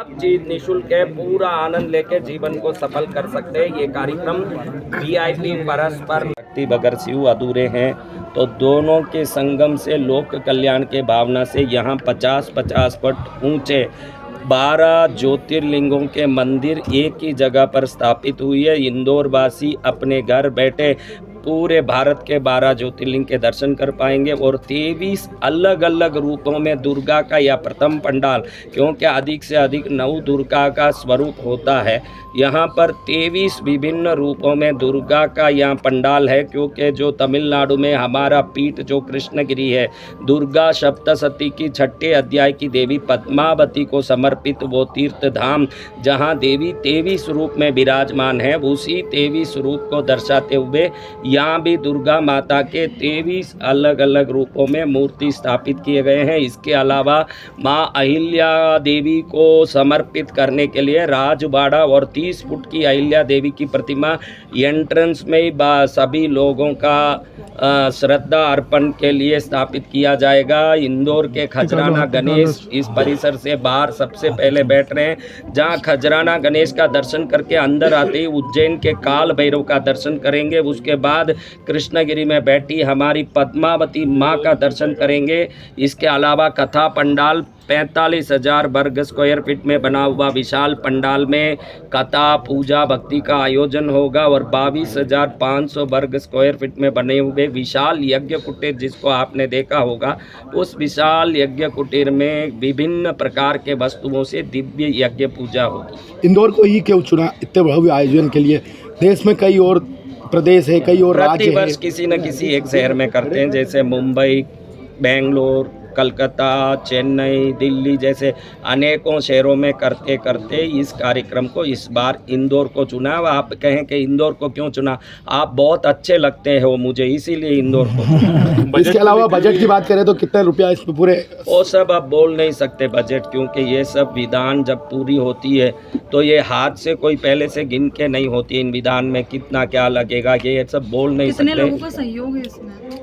सब चीज निःशुल्क है, पूरा आनंद लेके जीवन को सफल कर सकते हैं। ये कार्यक्रम वीआईपी परस्पर भक्ति बगैर शिव अधूरे हैं, तो दोनों के संगम से लोक कल्याण के भावना से यहाँ 50-50 फुट ऊंचे 12 ज्योतिर्लिंगों के मंदिर एक ही जगह पर स्थापित हुई है। इंदौर वासी अपने घर बैठे पूरे भारत के 12 ज्योतिर्लिंग के दर्शन कर पाएंगे और 23 अलग अलग रूपों में दुर्गा का यह प्रथम पंडाल, क्योंकि अधिक से अधिक 9 दुर्गा का स्वरूप होता है, यहाँ पर 23 विभिन्न रूपों में दुर्गा का यहाँ पंडाल है। क्योंकि जो तमिलनाडु में हमारा पीठ जो कृष्णगिरी है, दुर्गा सप्तशती की 6ठे अध्याय की देवी पद्मावती को समर्पित वो तीर्थ धाम, जहाँ देवी 23 रूप में विराजमान है, उसी 23 रूप को दर्शाते हुए यहाँ भी दुर्गा माता के 23 अलग अलग रूपों में मूर्ति स्थापित किए गए हैं। इसके अलावा माँ अहिल्या देवी को समर्पित करने के लिए राजबाड़ा और 30 फुट की अहिल्या देवी की प्रतिमा एंट्रेंस में सभी लोगों का श्रद्धा अर्पण के लिए स्थापित किया जाएगा। इंदौर के खजराना गणेश इस परिसर से बाहर सबसे पहले बैठ रहे हैं, जहां खजराना गणेश का दर्शन करके अंदर आते ही उज्जैन के काल भैरव का दर्शन करेंगे। उसके बाद कृष्णगिरी में बैठी हमारी पद्मावती माँ का दर्शन करेंगे। इसके अलावा कथा पंडाल 45,000 वर्ग स्क्वायर फीट में बना हुआ विशाल पंडाल में कथा पूजा भक्ति का आयोजन होगा और 22,500 वर्ग स्क्वायर फीट में बने हुए विशाल यज्ञ कुटीर, जिसको आपने देखा होगा, उस विशाल यज्ञ कुटीर में विभिन्न प्रकार के वस्तुओं से दिव्य यज्ञ पूजा होगी। इंदौर को ही क्यों चुना इतने भव्य आयोजन के लिए? देश में कई और प्रदेश है, कई और राज्य है। प्रतिवर्ष किसी न किसी एक शहर में करते हैं, जैसे मुंबई, बेंगलोर, कलकत्ता, चेन्नई, दिल्ली जैसे अनेकों शहरों में करते करते इस कार्यक्रम को इस बार इंदौर को चुना। आप कहें कि इंदौर को क्यों चुना? आप बहुत अच्छे लगते हो मुझे, इसीलिए इंदौर को चुना। इसके अलावा बजट की बात करें तो कितना रुपया इस पे पूरे? वो सब आप बोल नहीं सकते बजट, क्योंकि ये सब विधान जब पूरी होती है तो ये हाथ से कोई पहले से गिन के नहीं होती। इन विधान में कितना क्या लगेगा ये सब बोल नहीं सकते। कितने लोगों का सहयोग है इसमें?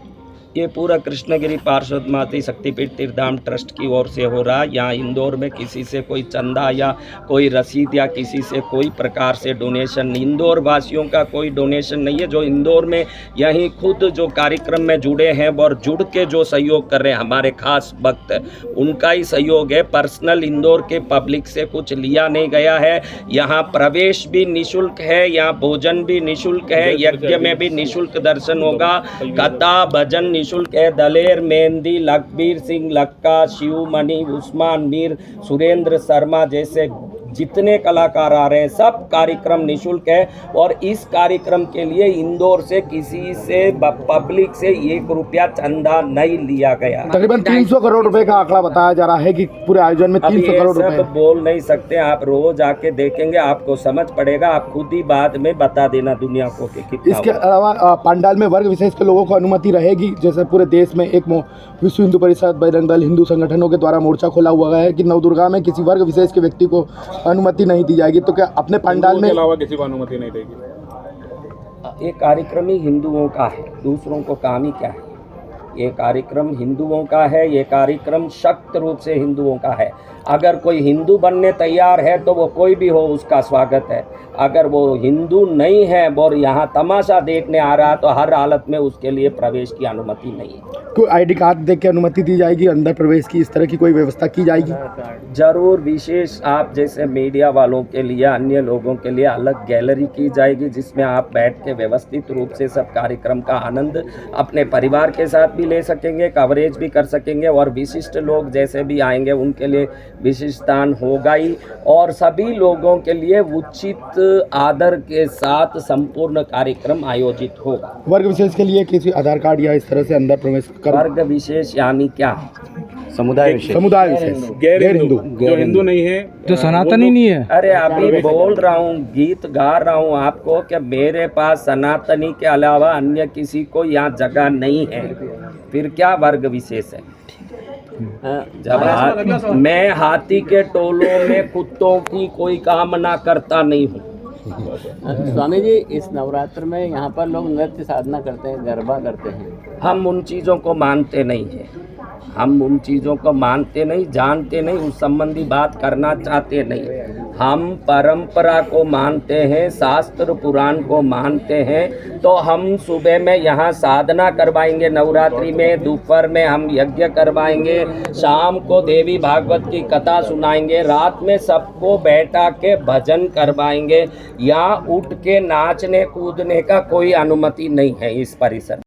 ये पूरा कृष्णगिरी पार्षद माता शक्तिपीठ तीर्थधाम ट्रस्ट की ओर से हो रहा है। यहाँ इंदौर में किसी से कोई चंदा या कोई रसीद या किसी से कोई प्रकार से डोनेशन, इंदौर वासियों का कोई डोनेशन नहीं है। जो इंदौर में यहीं खुद जो कार्यक्रम में जुड़े हैं और जुड़ के जो सहयोग कर रहे हैं हमारे खास भक्त, उनका ही सहयोग है। पर्सनल इंदौर के पब्लिक से कुछ लिया नहीं गया है। यहाँ प्रवेश भी निःशुल्क है, यहाँ भोजन भी निःशुल्क है, यज्ञ में भी निःशुल्क दर्शन होगा, कथा भजन निःशुल्क है। दलेर मेहंदी, लखबीर सिंह लक्का, शिवमणि, उस्मान मीर, सुरेंद्र शर्मा जैसे जितने कलाकार आ रहे हैं, सब कार्यक्रम निःशुल्क है। और इस कार्यक्रम के लिए इंदौर से किसी से पब्लिक से 1 रुपया चंदा नहीं लिया गया। तकरीबन 300 करोड़ रुपए का आंकड़ा बताया जा रहा है कि पूरे आयोजन में 300 करोड़ रुपए। सब बोल नहीं सकते, आप रोज आके देखेंगे, आपको समझ पड़ेगा। आप खुद ही बाद में बता देना दुनिया को कि कितना। इसके अलावा पंडाल में वर्ग विशेष के लोगों को अनुमति रहेगी? जैसे पूरे देश में एक विश्व हिंदू परिषद, बजरंग दल, हिंदू संगठनों के द्वारा मोर्चा खोला हुआ है कि नवदुर्गा में किसी वर्ग विशेष के व्यक्ति को अनुमति नहीं दी जाएगी, तो क्या अपने पंडाल में अलावा किसी को अनुमति नहीं देगी? ये कार्यक्रम ही हिंदुओं का है, दूसरों को काम ही क्या है। ये कार्यक्रम हिंदुओं का है, ये कार्यक्रम सख्त रूप से हिंदुओं का है। अगर कोई हिंदू बनने तैयार है तो वो कोई भी हो, उसका स्वागत है। अगर वो हिंदू नहीं है और यहाँ तमाशा देखने आ रहा है तो हर हालत में उसके लिए प्रवेश की अनुमति नहीं है। कोई आईडी कार्ड देख के अनुमति दी जाएगी? अंदर प्रवेश की इस तरह की कोई व्यवस्था की जाएगी? जरूर, विशेष आप जैसे मीडिया वालों के लिए, अन्य लोगों के लिए अलग गैलरी की जाएगी, जिसमें आप बैठ के व्यवस्थित रूप से सब कार्यक्रम का आनंद अपने परिवार के साथ भी ले सकेंगे, कवरेज भी कर सकेंगे। और विशिष्ट लोग जैसे भी आएंगे उनके लिए विशिष्ट स्थान होगा ही, और सभी लोगों के लिए उचित आदर के साथ संपूर्ण कार्यक्रम आयोजित होगा। वर्ग विशेष के लिए किसी आधार कार्ड या इस तरह से अंदर प्रवेश कर? वर्ग विशेष यानी क्या? समुदाय विशेष, गैर हिंदू, जो हिंदू नहीं है, जो सनातनी नहीं है। अरे अभी बोल रहा हूँ, गीत गा रहा हूँ आपको कि मेरे पास सनातनी के अलावा अन्य किसी को यहाँ जगह नहीं है, फिर क्या वर्ग विशेष है? जब मैं हाथी के टोलों में कुत्तों की कोई कामना करता नहीं हूँ। स्वामी जी, इस नवरात्र में यहाँ पर लोग नृत्य साधना करते हैं, गरबा करते हैं, हम उन चीज़ों को मानते नहीं हैं। हम उन चीज़ों को मानते नहीं, जानते नहीं, उस संबंधी बात करना चाहते नहीं। हम परंपरा को मानते हैं, शास्त्र पुराण को मानते हैं। तो हम सुबह में यहाँ साधना करवाएंगे, नवरात्रि में दोपहर में हम यज्ञ करवाएंगे, शाम को देवी भागवत की कथा सुनाएंगे, रात में सबको बैठा के भजन करवाएंगे। यहाँ उठ के नाचने कूदने का कोई अनुमति नहीं है इस परिसर।